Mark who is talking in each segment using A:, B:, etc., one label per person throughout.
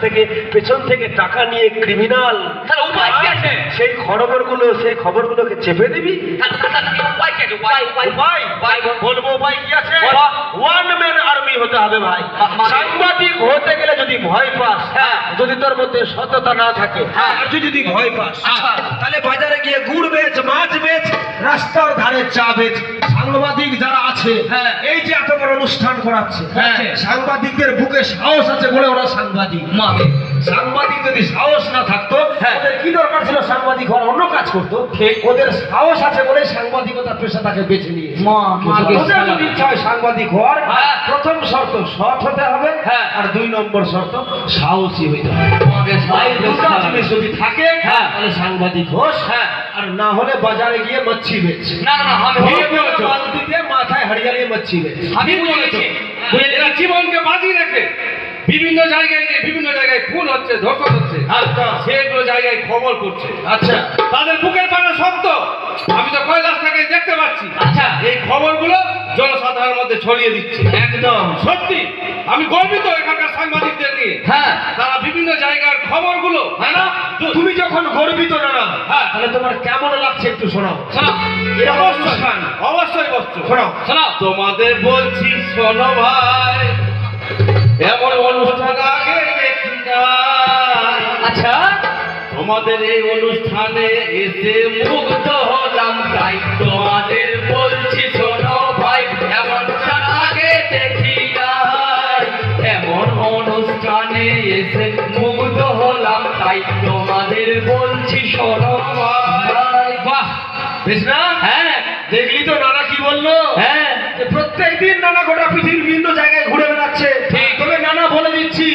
A: থেকে পেছন থেকে টাকা নিয়ে ক্রিমিনাল,
B: তাহলে উপায় কি আছে?
A: সেই খবরগুলোকে চেপে দিবি।
B: উপায় কি আছে? উপায়
A: বলবো উপায় কি আছে?
B: বলো।
A: ওয়ান ম্যান আর্মি হতে হবে ভাই। সাংবাদিক হতে গেলে যদি ভয় পাস,
B: হ্যাঁ।
A: যদি তোর মধ্যে সততা না থাকে,
B: হ্যাঁ।
A: আর যদি ভয় পাস,
B: আচ্ছা।
A: তাহলে বাজারে গিয়ে গুড় বেচ, মাছ বেচ, রাস্তার ধারে চা বেচ। সাংবাদিক যারা আছে,
B: হ্যাঁ।
A: এই যে এত বড় অনুষ্ঠান করাচ্ছে,
B: হ্যাঁ।
A: সাংবাদিকদের বুকে সাহস আছে বলে ওরা সাংবাদিক।
B: মাকে
A: সাংবাদিক যদি সাহস না থাকতো,
B: হ্যাঁ।
A: ওদের কি দরকার ছিল সাংবাদিক হওয়ার? অন্য কাজ করতো।
B: ঠিক।
A: ওদের সাহস আছে বলে সাংবাদিকতা পেশাটাকে বেছে নিয়েছে।
B: মাকে
A: ওদের যদি ইচ্ছা হয় সাংবাদিক হওয়ার,
B: হ্যাঁ।
A: প্রথম শর্ত সৎ হতে হবে,
B: হ্যাঁ।
A: আর 2 নম্বর শর্ত সাহসী হইতে হবে। এই দুটো জিনিস যদি থাকে,
B: হ্যাঁ।
A: তাহলে সাংবাদিক হোস,
B: হ্যাঁ।
A: আর না হলে বাজারে গিয়ে মচ্ছি বেচ।
B: না না না, আমি
A: ঠিক
B: ঠিক বলেছো।
A: বালতিতে মাথায় হাড়িয়া নিয়ে মচ্ছি বেচ।
B: আমি বলেছি
C: এরা জীবনকে বাজি রেখে বিভিন্ন জায়গায় খুন হচ্ছে, ধর্ষণ হচ্ছে,
A: আচ্ছা।
C: সেগুলো জায়গায় খবর করছে।
A: আচ্ছা,
C: তাদের বুকের পানে শব্দ আমি তো কৈলাস থেকে দেখতে পাচ্ছি।
B: আচ্ছা।
C: এই খবরগুলো জনসাধারণের মধ্যে ছড়িয়ে দিচ্ছে।
A: একদম
C: সত্যি আমি গর্বিত এখানকার সাংবাদিকদের নিয়ে।
B: হ্যাঁ।
C: তারা বিভিন্ন জায়গার খবরগুলো,
A: হ্যাঁ না? তুমি যখন গর্বিত না,
C: হ্যাঁ।
A: তাহলে তোমার কেমন লাগছে একটু শোনাও।
B: শোনো
A: এরকম
C: অবশ্যই
A: অনুষ্ঠান
C: অবশ্যই বস্তু
A: শোনাও।
B: শোনো
C: তোমাদের বলছি শোনো ভাই, এমন অনুষ্ঠান আগে দেখি নাই।
B: আচ্ছা
C: তোমাদের এই অনুষ্ঠানে এসে মুগ্ধ হলাম, তাই তোমাদের বলছি শোনো ভাই, এমন অনুষ্ঠান আগে দেখি নাই। এমন অনুষ্ঠানে এসে মুগ্ধ হলাম, তাই তোমাদের বলছি শোনো ভাই।
A: বাহ, বেশ না?
B: হ্যাঁ
A: দেখলি তো নানা কি বললো?
B: হ্যাঁ
A: যে প্রত্যেকদিন নানা গোটা পৃথিবীর বিভিন্ন জায়গায় ঘুরে বেড়াচ্ছে।
B: ঠিক।
A: তবে নানা বলে দিচ্ছি,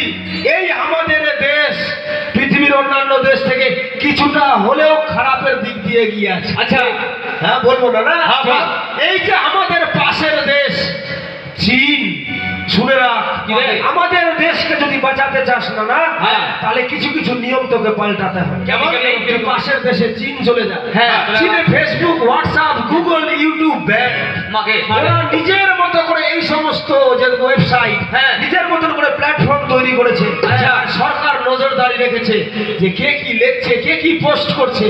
A: এই আমাদের দেশ পৃথিবীর অন্যান্য দেশ থেকে কিছুটা হলেও খারাপের দিক দিয়ে এগিয়ে আছে।
B: আচ্ছা
A: হ্যাঁ, বলবো না না?
B: হ্যাঁ, বল।
A: এই যে আমাদের পাশের দেশ চীন, শুনে রাখ,
B: কি রে?
A: আমাদের দেশকে যদি বাঁচাতে চাস না,
B: হ্যাঁ।
A: তাহলে কিছু কিছু নিয়ম তোকে পাল্টাতে হবে।
B: কেমন?
A: তুই পাশের দেশে চীন চলে যা।
B: হ্যাঁ।
A: চীনে Facebook, WhatsApp, Google, YouTube ban.
B: মাকে
A: ওরা নিজের মতো করে এই সমস্ত যে ওয়েবসাইট,
B: হ্যাঁ।
A: নিজের মতন করে প্ল্যাটফর্ম তৈরি করেছে।
B: আচ্ছা।
A: আর সরকার নজরদারি রেখেছে যে কে কি লিখছে, কে কি পোস্ট করছে।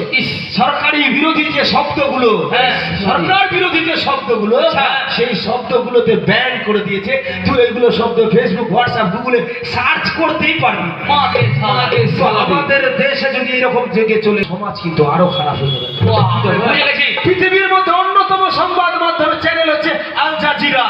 A: সরকারি বিরোধী যে শব্দগুলো,
B: হ্যাঁ।
A: সরকার বিরোধী যে শব্দগুলো,
B: আচ্ছা।
A: সেই শব্দগুলোতে ব্যান করে দিয়েছে। তুই এগুলো শব্দ ফেসবুক, হোয়াটসঅ্যাপ, গুগলে সার্চ করতেই পারবি।
B: মাকে সালাকে
A: তো আমাদের দেশে যদি এরকম জেগে চলে, সমাজ কিন্তু আরো খারাপ হয়ে যাবে।
B: বুঝে গেছি।
A: পৃথিবীর মধ্যে অন্যতম সংবাদ মাধ্যম চ্যানেল হচ্ছে আল জাজিরা।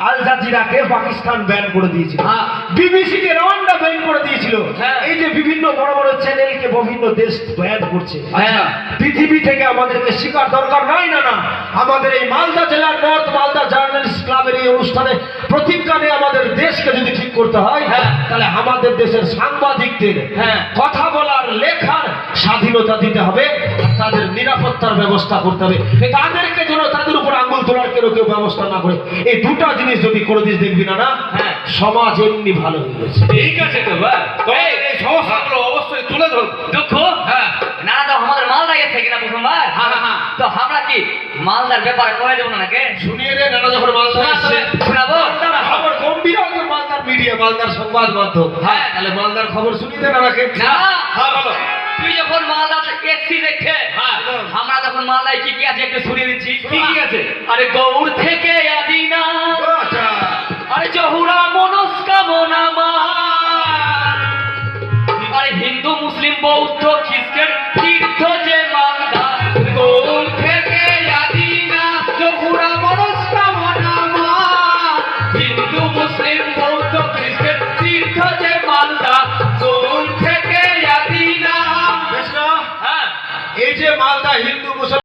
A: আল জাজিরাকে পাকিস্তান ব্যান করে দিয়েছিল।
B: হ্যাঁ।
A: বিবিসিকে রওয়ান্ডা ব্যান করে দিয়েছিল।
B: হ্যাঁ।
A: এই যে বিভিন্ন বড় বড় চ্যানেলকে বিভিন্ন দেশ ব্যান করছে।
B: আচ্ছা।
A: পৃথিবী থেকে আমাদেরকে শেখার দরকার নাই না না। আমাদের এই মালদা জেলার নর্থ মালদা জার্নালিস্ট ক্লাবের এই অনুষ্ঠানে প্রতিজ্ঞা নিয়ে আমাদের দেশকে যদি ঠিক করতে হয়,
B: হ্যাঁ।
A: তাহলে আমাদের দেশের সাংবাদিকদের
B: হ্যাঁ।
A: কথা বলার, লেখার স্বাধীনতা দিতে হবে, আর তাদের নিরাপত্তার ব্যবস্থা করতে হবে। তাদেরকে যেন তাদের উপর আঙ্গুল তোলার কেউ ব্যবস্থা না করে। এই দুটো জিনিস যদি করে দিস, দেখবি না না,
B: হ্যাঁ।
A: সমাজ এমনি ভালো হয়ে গেছে।
C: ঠিক আছে তো ভাই, তোমাদের এই সমস্যাগুলো অবশ্যই তুলে ধরবো।
B: দুঃখ
C: হ্যাঁ।
B: না তো আমাদের মালদা গেছে কিনা প্রথমবার।
C: হ্যাঁ।
B: তো আমরা কি মালদার ব্যাপারে কয়ে দেবো না নাকি?
A: শুনিয়ে রে, নানা যখন মালদা আসছে,
B: শোনাবো।
A: মালদার খবর গম্ভীর হবে, মালদার মিডিয়া, মালদার সংবাদ মাধ্যম।
B: হ্যাঁ।
A: তাহলে মালদার খবর শুনিয়ে দে নানাকে।
B: না
C: হ্যাঁ বলো।
B: তুই যখন মালদাতে এসছি দেখে,
C: হ্যাঁ।
B: আমরা যখন মালদায় কি কি আছে একটু শুনিয়ে দিচ্ছি।
C: কি কি আছে?
B: আরে গৌড় থেকে আদিনা,
A: আচ্ছা।
B: আরে জহুরা মন